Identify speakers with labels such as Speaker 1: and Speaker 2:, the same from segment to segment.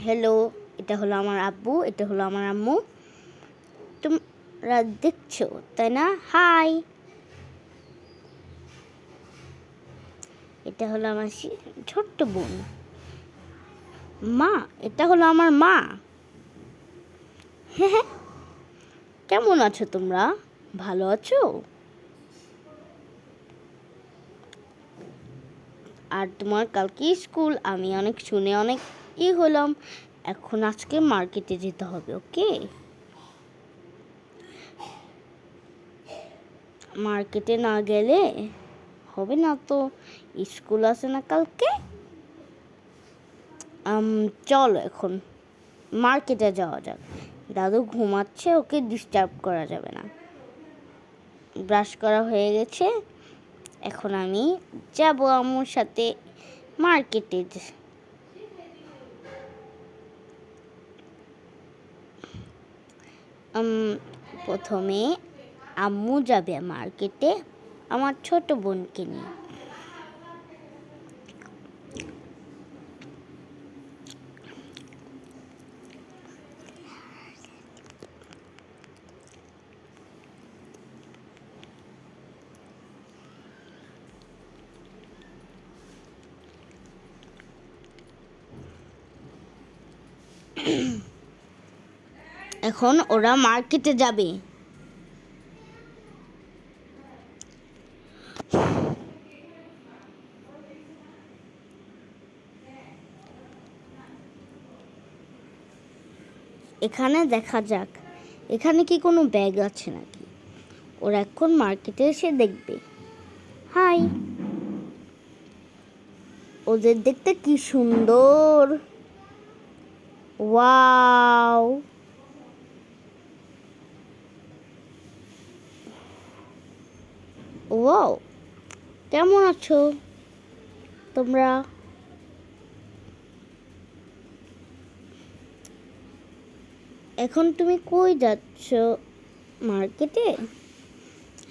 Speaker 1: Hello, এটা হলো আমার আব্বু, এটা হলো আমার আম্মু। তোমরা দেখছো তাই না? হাই। এটা হলো আমার ছোট্ট বোন। মা, এটা হলো আমার মা। হ্যাঁ হ্যাঁ, কেমন আছো তোমরা? ভালো আছো? আর তোমার কালকে স্কুল, আমি শুনে অনেক হলাম। এখন আজকে মার্কেটে যেতে হবে, ওকে? মার্কেটে না গেলে হবে না তো, স্কুল আছে না কালকে। চলো এখন মার্কেটে যাওয়া যাক। দাদু ঘুমাচ্ছে, ওকে ডিস্টার্ব করা যাবে না। ব্রাশ করা হয়ে গেছে, এখন আমি যাব আম্মুর সাথে মার্কেটে। প্রথমে আম্মু যাবে মার্কেটে আমার ছোট বোনকে নিয়ে। এখন ওরা মার্কেটে যাবে। এখানে দেখা যাক এখানে কি কোনো ব্যাগ আছে নাকি। ওরা এখন মার্কেটে এসে দেখবে। হাই, ওদের দেখতে কি সুন্দর। ওয়াও, ওয়াও, কেমন আছো তোমরা? এখন তুমি কই যাচ্ছ? মার্কেটে?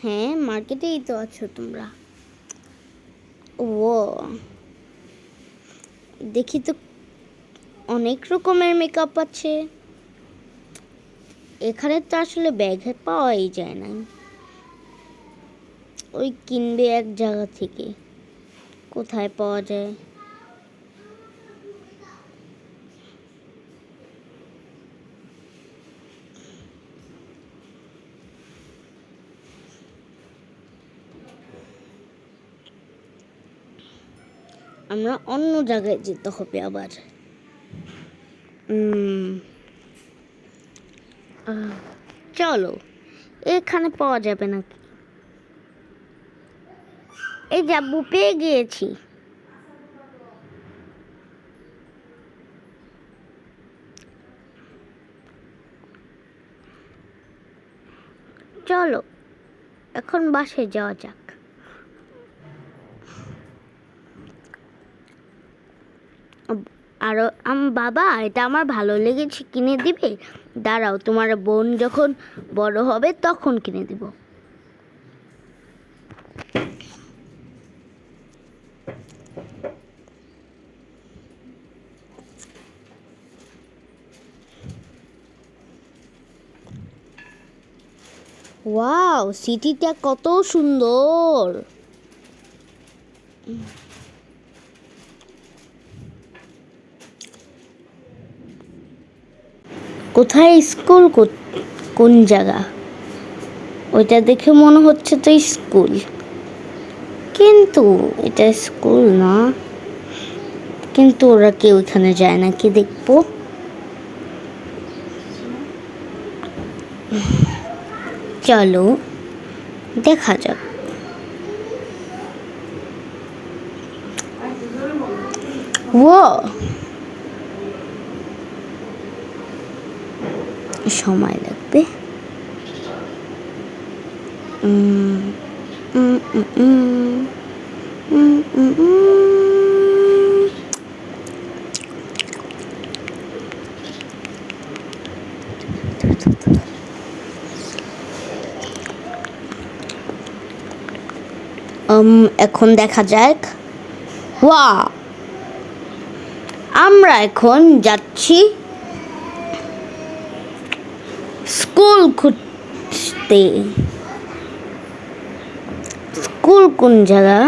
Speaker 1: হ্যাঁ, মার্কেটেই তো আছো তোমরা। ও, দেখি তো অনেক রকমের মেকআপ আছে। এখানে তো আসলে ব্যাগ পাওয়াই যায় না। ওই কিনবে এক জায়গা থেকে, কোথায় পাওয়া যায়? আমরা অন্য জায়গায় যেতে হবে আবার। চলো, এখানে পাওয়া যাবে নাকি? এই যে আব্বু, পেয়ে গিয়েছি। চলো এখন বাসায় যাওয়া যাক। আর বাবা, এটা আমার ভালো লেগেছে, কিনে দিবে? দাঁড়াও, তোমার বোন যখন বড় হবে তখন কিনে দিব। ওয়াও, সিটিটা কত সুন্দর। কোথায় স্কুল? কোন জায়গা? ওইটা দেখে মনে হচ্ছে তো স্কুল, কিন্তু এটা স্কুল না। কিন্তু ওরা কেউ এখানে যায় না, কি দেখবো? চলো দেখা যাক। ও, সময় লাগবে। এখন দেখা যাক। ওয়া, আমরা এখন যাচ্ছি স্কুল খুঁজতে। স্কুল কোন জায়গা?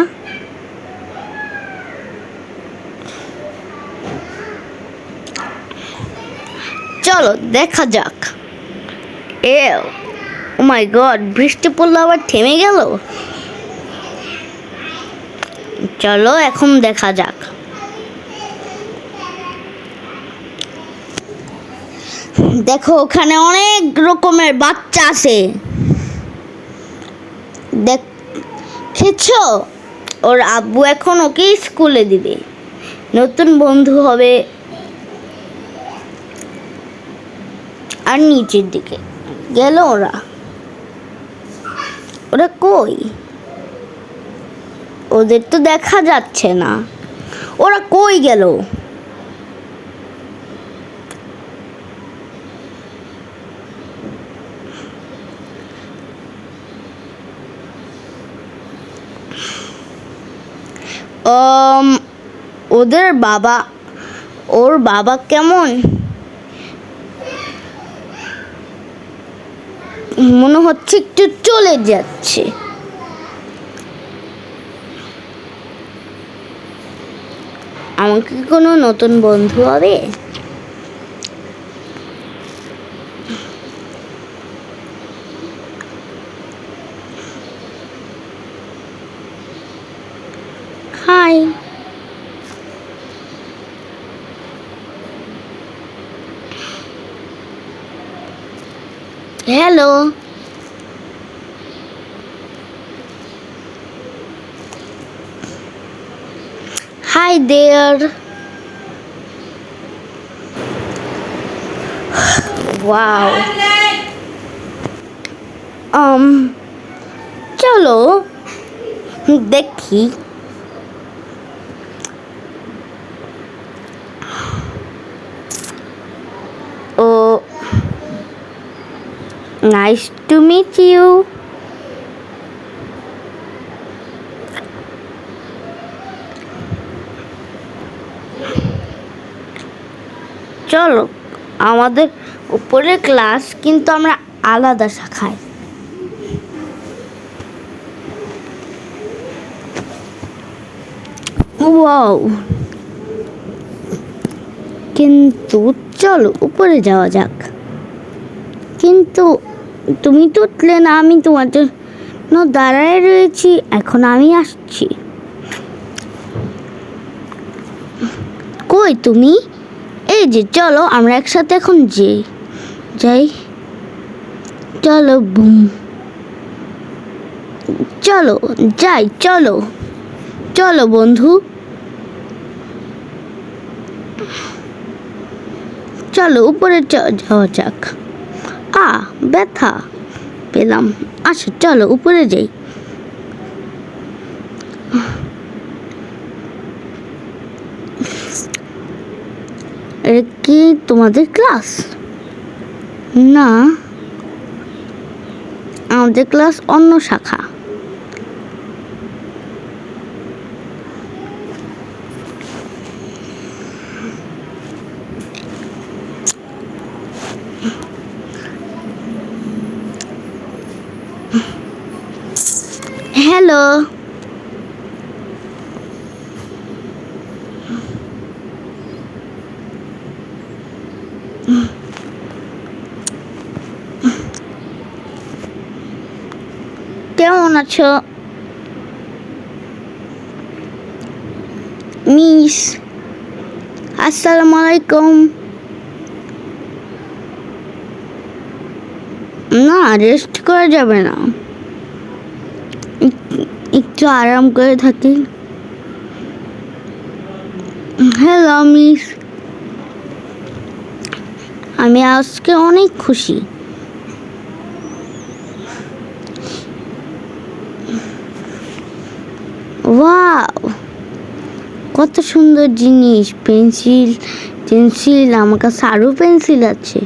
Speaker 1: চলো দেখা যাক। ও মাই গড, বৃষ্টি পড়লো আবার থেমে গেল। চলো এখন দেখা যাক। দেখো ওখানে অনেক রকমের বাচ্চা আছে, দেখেছো? ওর আব্বু এখন ওকে স্কুলে দিবে, নতুন বন্ধু হবে। আর নিচের দিকে গেল ওরা কই? ওদের তো দেখা যাচ্ছে না, ওরা কই গেল? ওদের বাবা, ওর বাবা কেমন মনে হচ্ছে একটু চলে যাচ্ছে। আমাকে কোনো নতুন বন্ধু হবে? Hi, hello. Hi there. Wow. চলো দেখি। Oh, nice to meet you. চলো, আমাদের উপরে ক্লাস, কিন্তু আমরা আলাদা শাখায়। ওয়াও, কিন্তু চলো উপরে যাওয়া যাক। কিন্তু তুমি তো উঠলে না, আমি তোমার জন্য দাঁড়ায় রয়েছি, এখন আমি আসছি। কই তুমি? এই যে, চলো আমরা একসাথে এখন যাই। চলো বুম, চলো যাই। চলো চলো বন্ধু, চলো উপরে যাওয়া যাক। ব্যথা পেলাম। আচ্ছা চলো উপরে যাই। এটা কি তোমাদের ক্লাস? না, আমাদের ক্লাস অন্য শাখা। হ্যালো। কেমন আছো মিস? আসসালামু আলাইকুম। না, রেস্ট করা যাবে না, একটু আরাম করে থাকি। হ্যালো মিস, আমি আজকে অনেক খুশি। ওয়াও, কত সুন্দর জিনিস! পেন্সিল, আমার কাছে আরও পেন্সিল আছে।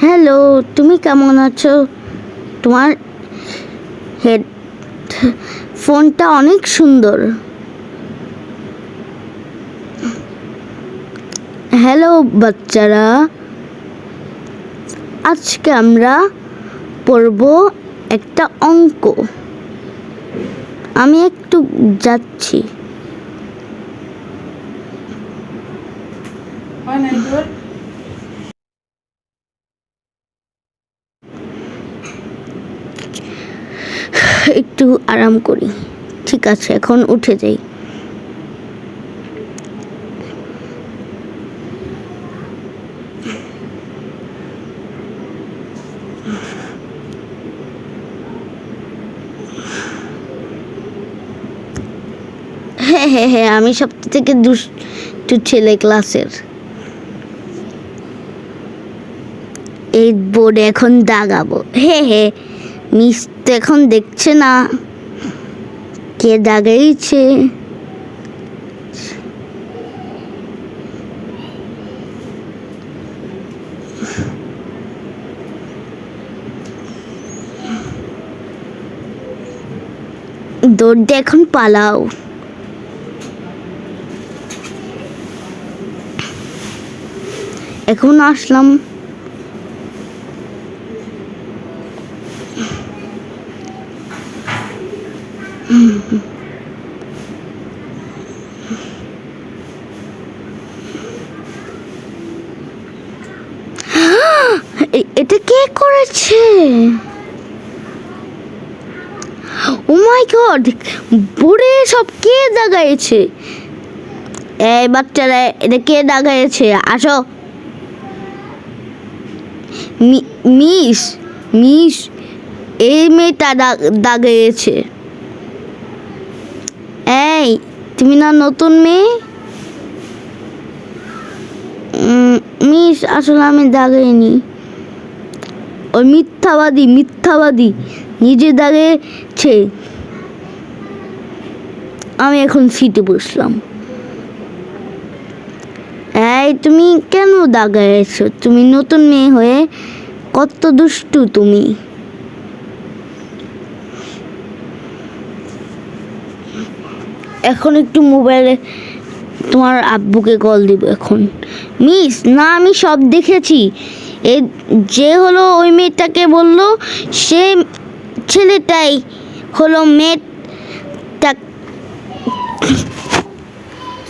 Speaker 1: হ্যালো, তুমি কেমন আছো? তোমার হেডফোনটা অনেক সুন্দর। বাচ্চারা, আজকে আমরা পড়ব একটা অঙ্ক। আমি একটু যাচ্ছি। একটু আরাম করি। ঠিক আছে, এখন উঠে যাই। হ্যাঁ হ্যাঁ হ্যাঁ, আমি সব থেকে দুষ্টু ছেলে ক্লাসের। এই বোর্ডে এখন দাগাবো। হ্যাঁ হ্যাঁ, মিস তো এখন দেখছে না কে দাগাইছে। দৌড় এখন পালাও। এখন আসলাম। এটা কে করেছে? ও মাই গড, বোর্ডে সব কে দাগাইছে? এই বাচ্চারা, এটা কে দাগাইছে? আসো। মিস মিস এই মেয়েটা দাগিয়েছে। এই, তুমি না নতুন মেয়ে? মিস, আসলে আমি দাগাইনি। ওই মিথ্যাবাদী নিজে দাগিয়েছে। আমি এখন সিটে বসলাম। এই, তুমি কেন দাগাইছো? তুমি নতুন মেয়ে হয়ে কত দুষ্টু তুমি। এখন একটু মোবাইলে তোমার আব্বুকে কল দিব এখন। মিস, না আমি সব দেখেছি। এই যে হলো ওই মেয়েটাকে বললো, সে ছেলেটাই হলো মেয়েটা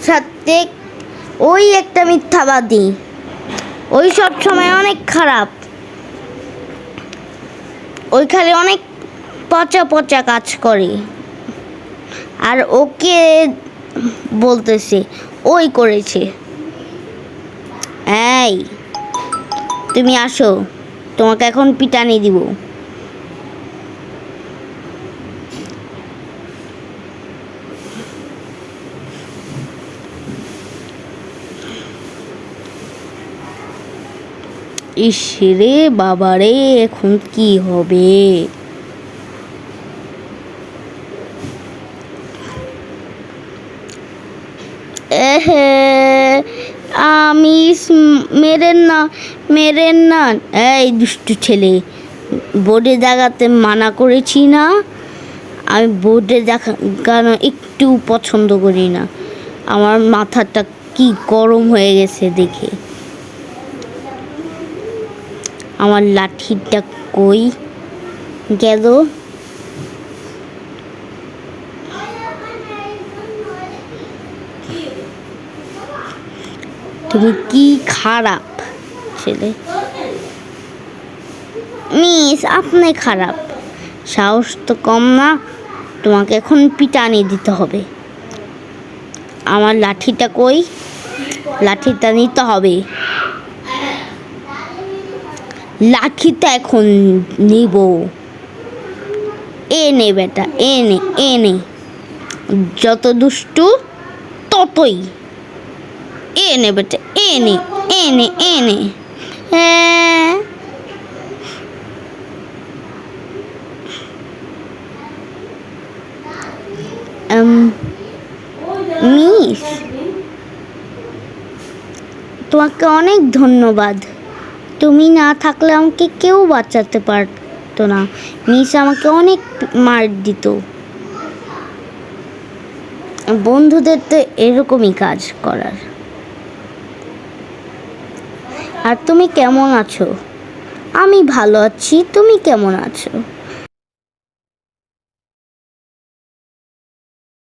Speaker 1: সাথে। ওই একটা মিথ্যাবাদী, ওই সব সময় অনেক খারাপ। ওই খালি অনেক পচা পচা কাজ করে। আর ওকে বলতেছে ওই করেছে। এই, তুমি আসো, তোমাকে এখন পিটানি দিব। ইস রে বাবারে, এখন কি হবে? আমি মেরেন না। এই দুষ্টু ছেলে, বোর্ডে দাগাতে মানা করেছি না? আমি বোর্ডে দেখানো একটু পছন্দ করি না। আমার মাথাটা কি গরম হয়ে গেছে দেখে। আমার লাঠিটা কই গেল? তুমি কি খারাপ ছেলে। মিস, আপনি খারাপ। সাহস তো কম না, তোমাকে এখন পিটানি দিতে হবে। আমার লাঠিটা কই? লাঠিটা নিতে হবে। লাঠিটা এখন নিব। এনে বেটা, এনে যত দুষ্টু ততই। এনে বেটা, এনে। হ্যাঁ, মিস, তোমাকে অনেক ধন্যবাদ। তুমি না থাকলে আমাকে কেউ বাঁচাতে পারতো না। মিস আমাকে অনেক মার দিত। বন্ধুদের তো এরকমই কাজ করার। আর তুমি কেমন আছো? আমি ভালো আছি, তুমি কেমন আছো?